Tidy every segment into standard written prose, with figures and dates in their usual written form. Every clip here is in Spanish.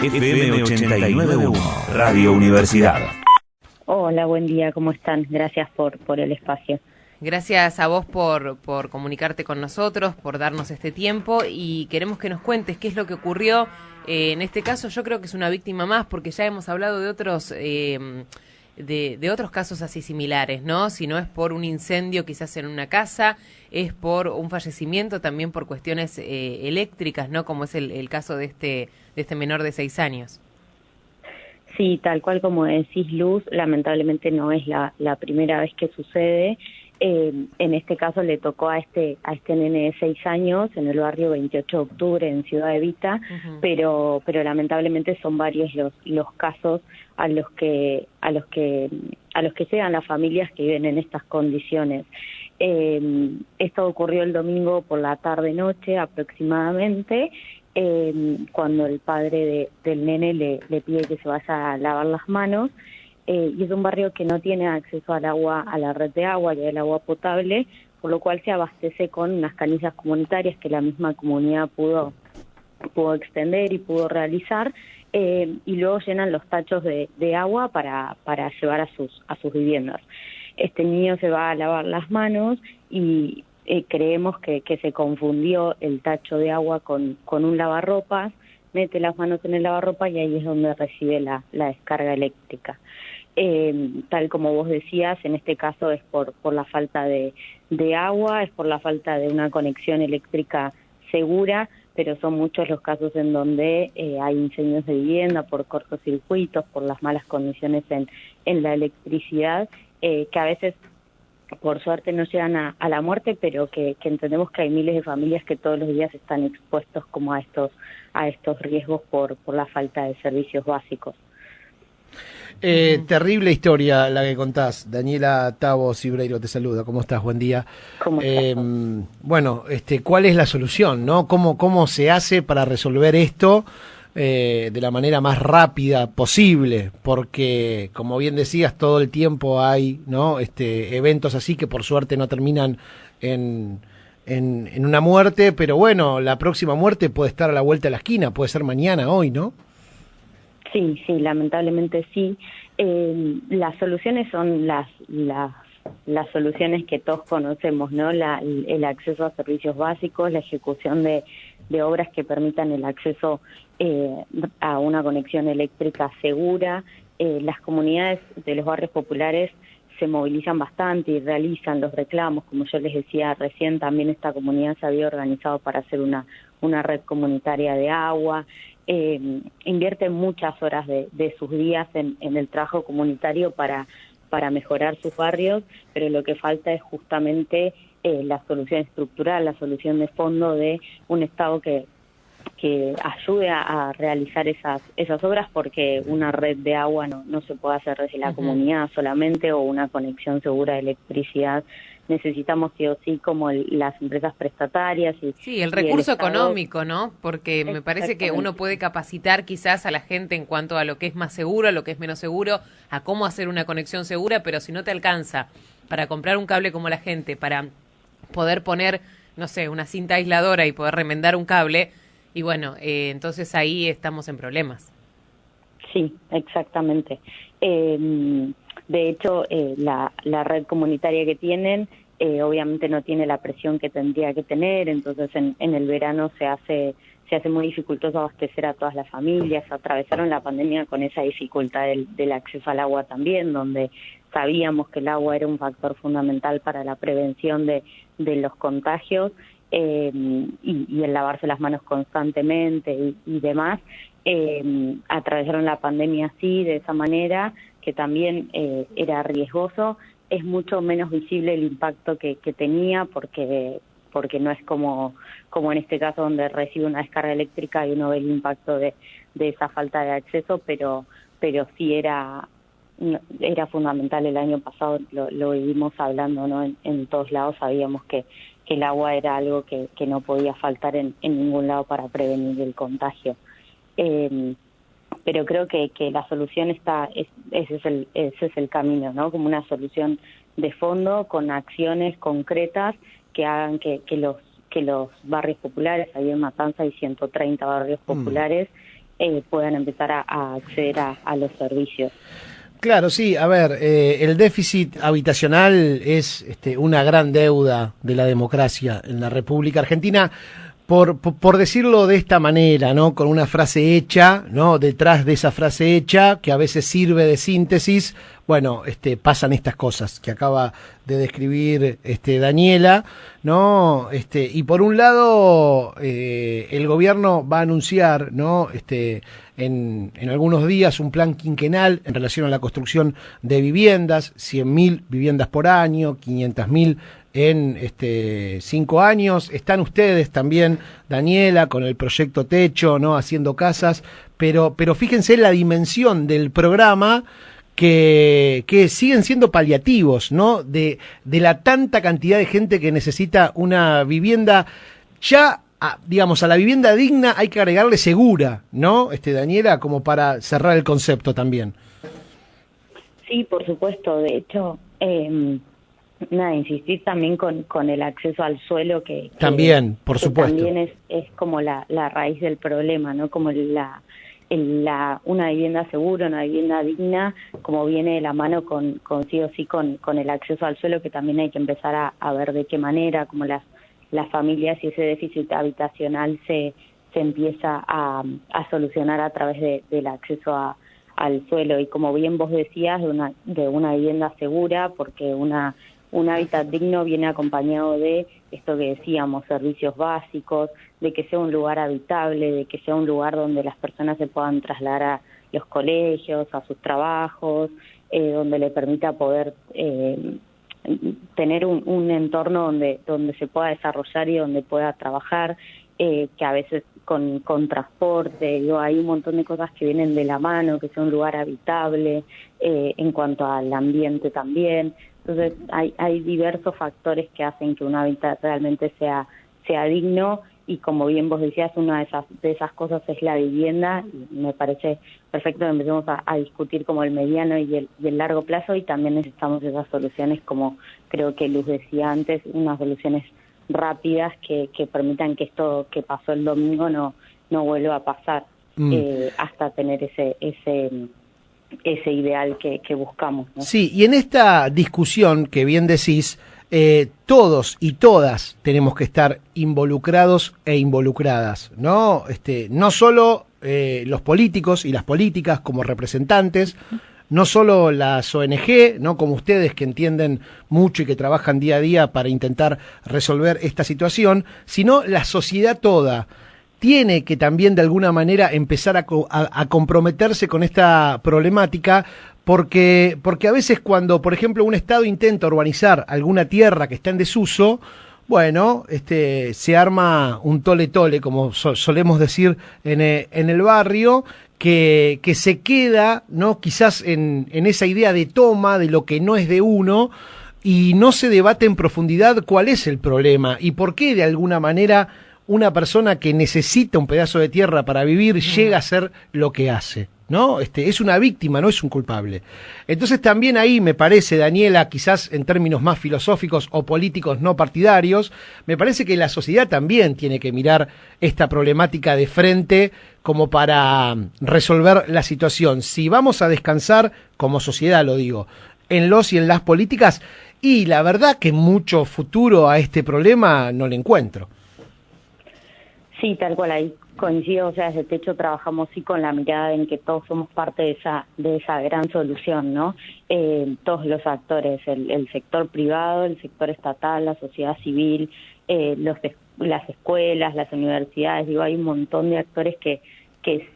FM 89.1, Radio Universidad. Hola, buen día, ¿cómo están? Gracias por el espacio. Gracias a vos por comunicarte con nosotros, por darnos este tiempo, y queremos que nos cuentes qué es lo que ocurrió. En este caso yo creo que es una víctima más, porque ya hemos hablado de otros de otros casos así similares, ¿no? Si no es por un incendio quizás en una casa, es por un fallecimiento también por cuestiones eléctricas, ¿no? Como es el caso de este menor de 6 años. Sí, tal cual como decís, Luz, lamentablemente no es la primera vez que sucede. En este caso le tocó a este nene de 6 años en el barrio 28 de octubre en Ciudad Evita, pero lamentablemente son varios los casos a los que llegan las familias que viven en estas condiciones. Esto ocurrió el domingo por la tarde-noche aproximadamente, cuando el padre del nene le pide que se vaya a lavar las manos, y es un barrio que no tiene acceso al agua, a la red de agua y al agua potable, por lo cual se abastece con unas canillas comunitarias que la misma comunidad pudo extender y pudo realizar, y luego llenan los tachos de agua para llevar a sus viviendas. Este niño se va a lavar las manos y creemos que se confundió el tacho de agua con un lavarropas, mete las manos en el lavarropas y ahí es donde recibe la descarga eléctrica. Tal como vos decías, en este caso es por la falta de agua, es por la falta de una conexión eléctrica segura, pero son muchos los casos en donde hay incendios de vivienda por cortocircuitos, por las malas condiciones en la electricidad, que a veces por suerte no llegan a la muerte, pero que entendemos que hay miles de familias que todos los días están expuestos como a estos riesgos por la falta de servicios básicos. Terrible historia la que contás. Daniela Tabo Cibreiro te saluda. ¿Cómo estás? Buen día. ¿Cómo estás? Bueno, ¿cuál es la solución, no? ¿Cómo se hace para resolver esto de la manera más rápida posible? Porque, como bien decías, todo el tiempo hay, ¿no? Eventos así que por suerte no terminan en una muerte, pero bueno, la próxima muerte puede estar a la vuelta de la esquina, puede ser mañana, hoy, ¿no? Sí, lamentablemente sí. Las soluciones son las soluciones que todos conocemos, ¿no? El acceso a servicios básicos, la ejecución de obras que permitan el acceso a una conexión eléctrica segura. Las comunidades de los barrios populares se movilizan bastante y realizan los reclamos. Como yo les decía recién, también esta comunidad se había organizado para hacer una red comunitaria de agua. Invierten muchas horas de sus días en el trabajo comunitario para mejorar sus barrios, pero lo que falta es justamente la solución estructural, la solución de fondo de un Estado que ayude a realizar esas obras, porque una red de agua no se puede hacer desde la comunidad solamente, o una conexión segura de electricidad. Necesitamos sí o sí como las empresas prestatarias y el recurso económico, ¿no? Porque me parece que uno puede capacitar quizás a la gente en cuanto a lo que es más seguro, a lo que es menos seguro, a cómo hacer una conexión segura, pero si no te alcanza para comprar un cable como la gente, para poder poner, no sé, una cinta aisladora y poder remendar un cable, y bueno, entonces ahí estamos en problemas. Sí, exactamente. De hecho, la red comunitaria que tienen obviamente no tiene la presión que tendría que tener, entonces en el verano se hace muy dificultoso abastecer a todas las familias. Atravesaron la pandemia con esa dificultad del acceso al agua también, donde sabíamos que el agua era un factor fundamental para la prevención de los contagios, y el lavarse las manos constantemente y demás. Atravesaron la pandemia así, de esa manera, que también era riesgoso. Es mucho menos visible el impacto que tenía, porque no es como en este caso, donde recibe una descarga eléctrica y uno ve el impacto de esa falta de acceso, pero sí era fundamental. El año pasado lo vivimos hablando, ¿no? En todos lados sabíamos que el agua era algo que no podía faltar en ningún lado para prevenir el contagio. Pero creo que la solución ese es el camino, ¿no? Como una solución de fondo, con acciones concretas que hagan que los barrios populares, ahí en Matanza hay 130 barrios populares, puedan empezar a acceder a los servicios. Claro, sí. A ver, el déficit habitacional es una gran deuda de la democracia en la República Argentina. Por decirlo de esta manera, ¿no? Con una frase hecha, ¿no? Detrás de esa frase hecha, que a veces sirve de síntesis, bueno, pasan estas cosas que acaba de describir Daniela, ¿no? Y por un lado, el gobierno va a anunciar, ¿no? En algunos días un plan quinquenal en relación a la construcción de viviendas, 100.000 viviendas por año, 500.000 en 5 años. Están ustedes también, Daniela, con el proyecto Techo, ¿no? Haciendo casas, pero fíjense en la dimensión del programa que siguen siendo paliativos, ¿no? De la tanta cantidad de gente que necesita una vivienda ya. Digamos, a la vivienda digna hay que agregarle segura, ¿no? Daniela, como para cerrar el concepto también. Sí, por supuesto. De hecho, insistir también con el acceso al suelo que también, por supuesto. También es como la raíz del problema, ¿no? Como una vivienda segura, una vivienda digna, como viene de la mano con sí o sí con el acceso al suelo, que también hay que empezar a ver de qué manera, como las familias y ese déficit habitacional se empieza a solucionar a través del acceso al suelo. Y como bien vos decías, de una vivienda segura, porque un hábitat digno viene acompañado de esto que decíamos, servicios básicos, de que sea un lugar habitable, de que sea un lugar donde las personas se puedan trasladar a los colegios, a sus trabajos, donde le permita poder tener un entorno donde se pueda desarrollar y donde pueda trabajar, que a veces con transporte, hay un montón de cosas que vienen de la mano, que sea un lugar habitable, en cuanto al ambiente también. Entonces hay diversos factores que hacen que un hábitat realmente sea digno, y como bien vos decías, una de esas cosas es la vivienda, y me parece perfecto que empecemos a discutir como el mediano y el largo plazo, y también necesitamos esas soluciones, como creo que Luz decía antes, unas soluciones rápidas que permitan que esto que pasó el domingo no vuelva a pasar, hasta tener ese ideal que buscamos, ¿no? Sí, y en esta discusión que bien decís, todos y todas tenemos que estar involucrados e involucradas, ¿no? No solo los políticos y las políticas como representantes, no solo las ONG, ¿no? Como ustedes, que entienden mucho y que trabajan día a día para intentar resolver esta situación, sino la sociedad toda. Tiene que también de alguna manera empezar a comprometerse con esta problemática, porque a veces cuando, por ejemplo, un Estado intenta urbanizar alguna tierra que está en desuso, bueno, se arma un tole-tole, como solemos decir en el barrio, que se queda, ¿no? Quizás en esa idea de toma de lo que no es de uno, y no se debate en profundidad cuál es el problema y por qué de alguna manera una persona que necesita un pedazo de tierra para vivir llega a hacer lo que hace, ¿no? Es una víctima, no es un culpable. Entonces también ahí me parece, Daniela, quizás en términos más filosóficos o políticos no partidarios, me parece que la sociedad también tiene que mirar esta problemática de frente como para resolver la situación. Si vamos a descansar, como sociedad lo digo, en los y en las políticas, y la verdad que mucho futuro a este problema no le encuentro. Sí, tal cual, ahí coincido. O sea, desde Techo trabajamos sí con la mirada en que todos somos parte de esa gran solución, ¿no? Todos los actores, el sector privado, el sector estatal, la sociedad civil, las escuelas, las universidades. Digo, hay un montón de actores que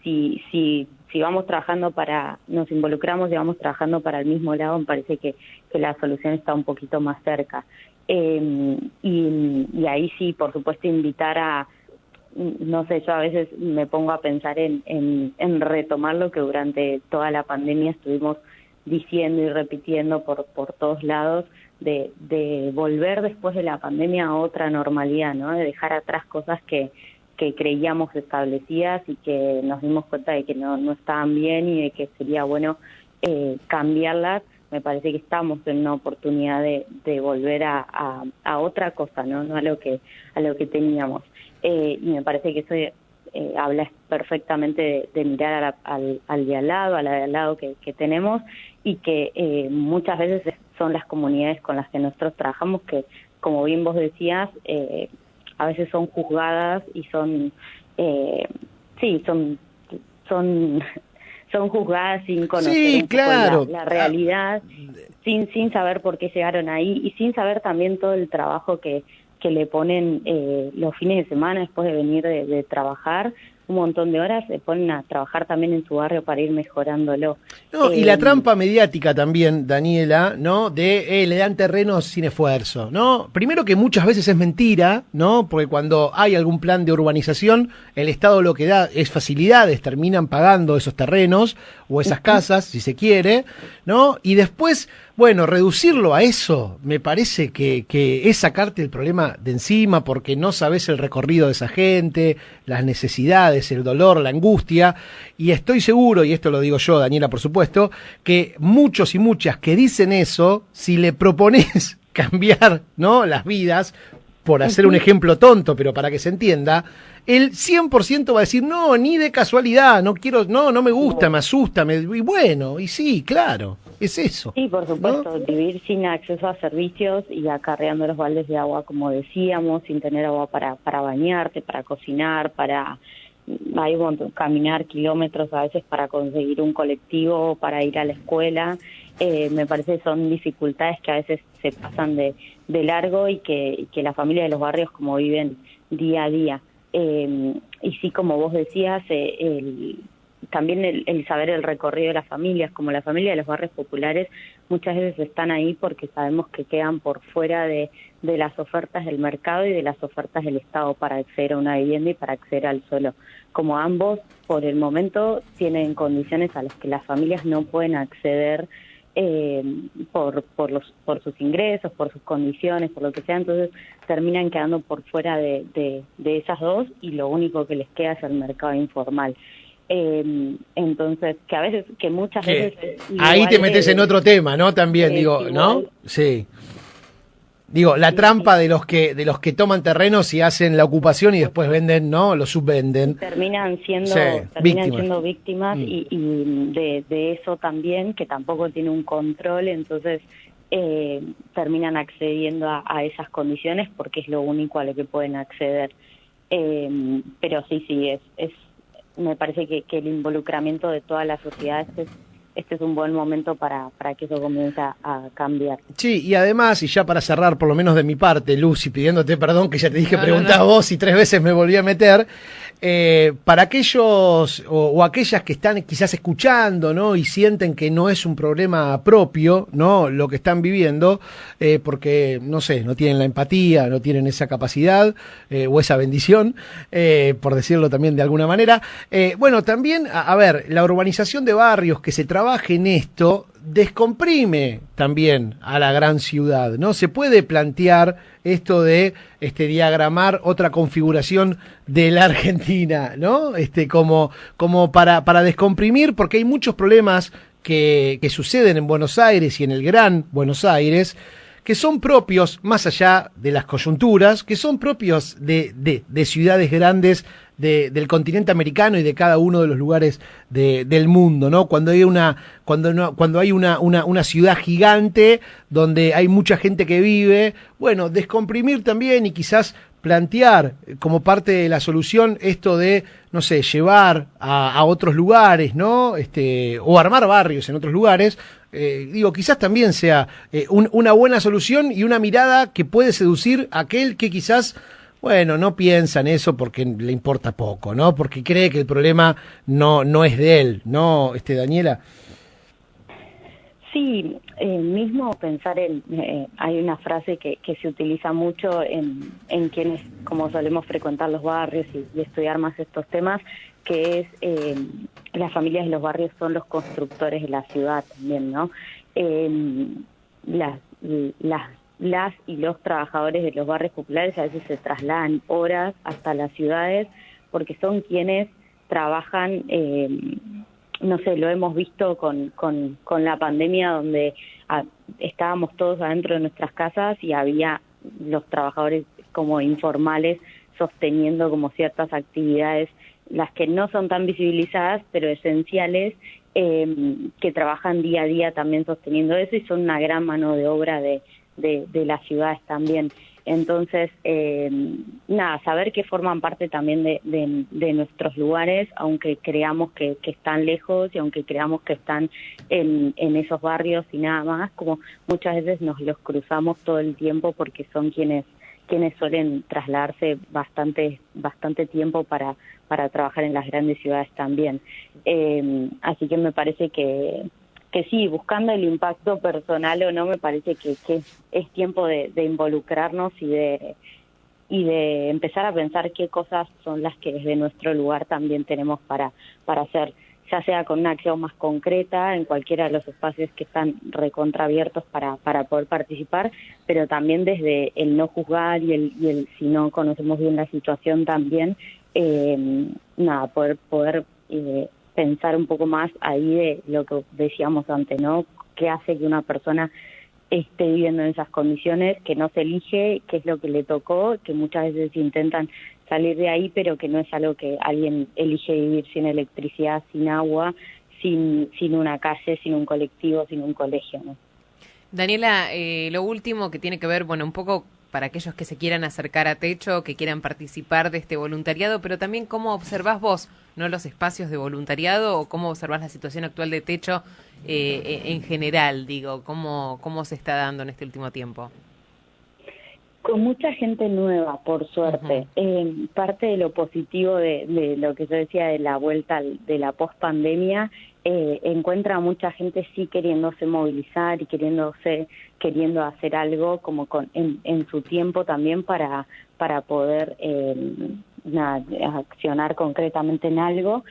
si vamos trabajando nos involucramos y vamos trabajando para el mismo lado, me parece que la solución está un poquito más cerca. Y ahí sí, por supuesto, invitar a, no sé, yo a veces me pongo a pensar en retomar lo que durante toda la pandemia estuvimos diciendo y repitiendo por todos lados, de volver después de la pandemia a otra normalidad, ¿no? De dejar atrás cosas que creíamos establecidas y que nos dimos cuenta de que no estaban bien y de que sería bueno cambiarlas. Me parece que estamos en una oportunidad de volver a otra cosa, no a lo que teníamos. Y me parece que eso habla perfectamente de mirar al de al lado, a la de al lado que tenemos, y que muchas veces son las comunidades con las que nosotros trabajamos que, como bien vos decías, a veces son juzgadas y son juzgadas sin conocer un poco claro. la realidad, sin saber por qué llegaron ahí y sin saber también todo el trabajo que le ponen los fines de semana después de venir de trabajar. Un montón de horas se ponen a trabajar también en su barrio para ir mejorándolo. No, y la trampa mediática también, Daniela, ¿no? De le dan terrenos sin esfuerzo, ¿no? Primero que muchas veces es mentira, ¿no? Porque cuando hay algún plan de urbanización, el Estado lo que da es facilidades, terminan pagando esos terrenos o esas casas, si se quiere, ¿no? Y después, bueno, reducirlo a eso, me parece que es sacarte el problema de encima porque no sabes el recorrido de esa gente, las necesidades, el dolor, la angustia, y estoy seguro, y esto lo digo yo, Daniela, por supuesto, que muchos y muchas que dicen eso, si le propones cambiar, ¿no?, las vidas, por hacer un ejemplo tonto, pero para que se entienda, el 100% va a decir, no, ni de casualidad, no quiero, no me gusta, me asusta, y bueno, y sí, claro, es eso. Sí, por supuesto, ¿no? Vivir sin acceso a servicios y acarreando los baldes de agua, como decíamos, sin tener agua para bañarte, para cocinar, caminar kilómetros a veces para conseguir un colectivo, para ir a la escuela. Me parece que son dificultades que a veces se pasan de largo y que la familia de los barrios como viven día a día. Y sí, como vos decías, también el saber el recorrido de las familias, como la familia de los barrios populares, muchas veces están ahí porque sabemos que quedan por fuera de las ofertas del mercado y de las ofertas del Estado para acceder a una vivienda y para acceder al suelo. Como ambos, por el momento, tienen condiciones a las que las familias no pueden acceder por sus ingresos, por sus condiciones, por lo que sea, entonces terminan quedando por fuera de esas dos y lo único que les queda es el mercado informal. Entonces, muchas veces... Ahí te metes en otro tema, ¿no? También, digo, igual, ¿no? Sí. Digo, la trampa de los que toman terrenos y hacen la ocupación y después venden, ¿no? Lo subvenden. Terminan siendo víctimas y de eso también, que tampoco tiene un control, entonces terminan accediendo a esas condiciones porque es lo único a lo que pueden acceder. Pero sí, me parece que el involucramiento de toda la sociedad este es un buen momento para que eso comience a cambiar. Sí, y además, y ya para cerrar, por lo menos de mi parte, Lucy, pidiéndote perdón, que ya te dije preguntar a vos y 3 veces me volví a meter, para aquellos o aquellas que están quizás escuchando, ¿no?, y sienten que no es un problema propio, ¿no?, lo que están viviendo, porque, no sé, no tienen la empatía, no tienen esa capacidad o esa bendición, por decirlo también de alguna manera. Bueno, también, a ver, la urbanización de barrios, que se trabaje en esto, descomprime también a la gran ciudad, ¿no? Se puede plantear esto de diagramar otra configuración de la Argentina, ¿no? Como para descomprimir, porque hay muchos problemas que suceden en Buenos Aires y en el Gran Buenos Aires, que son propios, más allá de las coyunturas, que son propios de ciudades grandes del continente americano y de cada uno de los lugares del mundo, ¿no? Cuando hay una ciudad gigante donde hay mucha gente que vive, bueno, descomprimir también y quizás plantear como parte de la solución esto de, no sé, llevar a otros lugares, ¿no? O armar barrios en otros lugares. Quizás también sea una buena solución y una mirada que puede seducir a aquel que quizás, bueno, no piensa en eso porque le importa poco, ¿no? Porque cree que el problema no es de él, ¿no, Daniela? Sí, mismo pensar hay una frase que se utiliza mucho en quienes, como solemos frecuentar los barrios y estudiar más estos temas, que es las familias de los barrios son los constructores de la ciudad también, ¿no? Las y los trabajadores de los barrios populares a veces se trasladan horas hasta las ciudades porque son quienes trabajan, no sé, lo hemos visto con la pandemia donde estábamos todos adentro de nuestras casas y había los trabajadores como informales sosteniendo como ciertas actividades las que no son tan visibilizadas, pero esenciales, que trabajan día a día también sosteniendo eso y son una gran mano de obra de las ciudades también. Entonces, saber que forman parte también de nuestros lugares, aunque creamos que están lejos y aunque creamos que están en esos barrios y nada más, como muchas veces nos los cruzamos todo el tiempo porque son quienes suelen trasladarse bastante tiempo para trabajar en las grandes ciudades también. Así que me parece que sí, buscando el impacto personal o no, me parece que es tiempo de involucrarnos y de empezar a pensar qué cosas son las que desde nuestro lugar también tenemos para hacer, ya sea con una acción más concreta en cualquiera de los espacios que están recontraabiertos para poder participar, pero también desde el no juzgar y el si no conocemos bien la situación también, poder pensar un poco más ahí de lo que decíamos antes, ¿no? ¿Qué hace que una persona esté viviendo en esas condiciones, que no se elige, qué es lo que le tocó, que muchas veces intentan salir de ahí, pero que no es algo que alguien elige vivir sin electricidad, sin agua, sin una calle, sin un colectivo, sin un colegio, ¿no? Daniela, lo último que tiene que ver, un poco para aquellos que se quieran acercar a Techo, que quieran participar de este voluntariado, pero también cómo observás vos, ¿no?, los espacios de voluntariado, o cómo observás la situación actual de Techo en general, cómo se está dando en este último tiempo. Con mucha gente nueva, por suerte. Uh-huh. Parte de lo positivo de lo que yo decía de la vuelta de la pospandemia, encuentra a mucha gente sí queriéndose movilizar y queriendo hacer algo como en su tiempo también para poder accionar concretamente en algo.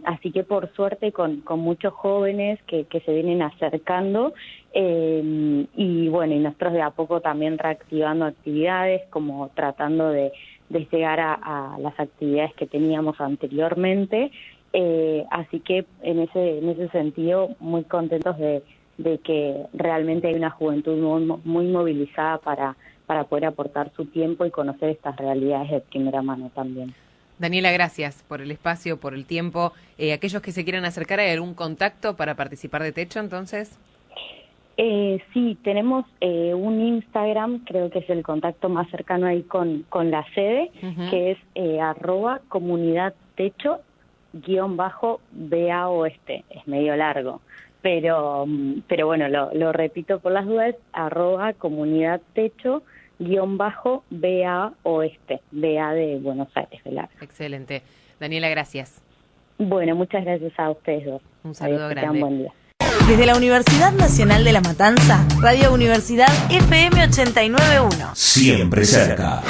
Así que por suerte con muchos jóvenes que se vienen acercando, y nosotros de a poco también reactivando actividades, como tratando de llegar a las actividades que teníamos anteriormente. Así que en ese sentido muy contentos de que realmente hay una juventud muy movilizada para poder aportar su tiempo y conocer estas realidades de primera mano también. Daniela, gracias por el espacio, por el tiempo. Aquellos que se quieran acercar, ¿hay algún contacto para participar de Techo entonces? Sí, tenemos un Instagram, creo que es el contacto más cercano ahí con la sede, uh-huh, que es @comunidadtecho_BA-Oeste. Es medio largo, pero bueno, lo repito por las dudas, @comunidadtecho_BA-Oeste, BA de Buenos Aires, ¿verdad? Excelente. Daniela, gracias. Bueno, muchas gracias a ustedes dos. Un saludo grande. Que tengan buen día. Desde la Universidad Nacional de La Matanza, Radio Universidad FM 89.1. Siempre cerca.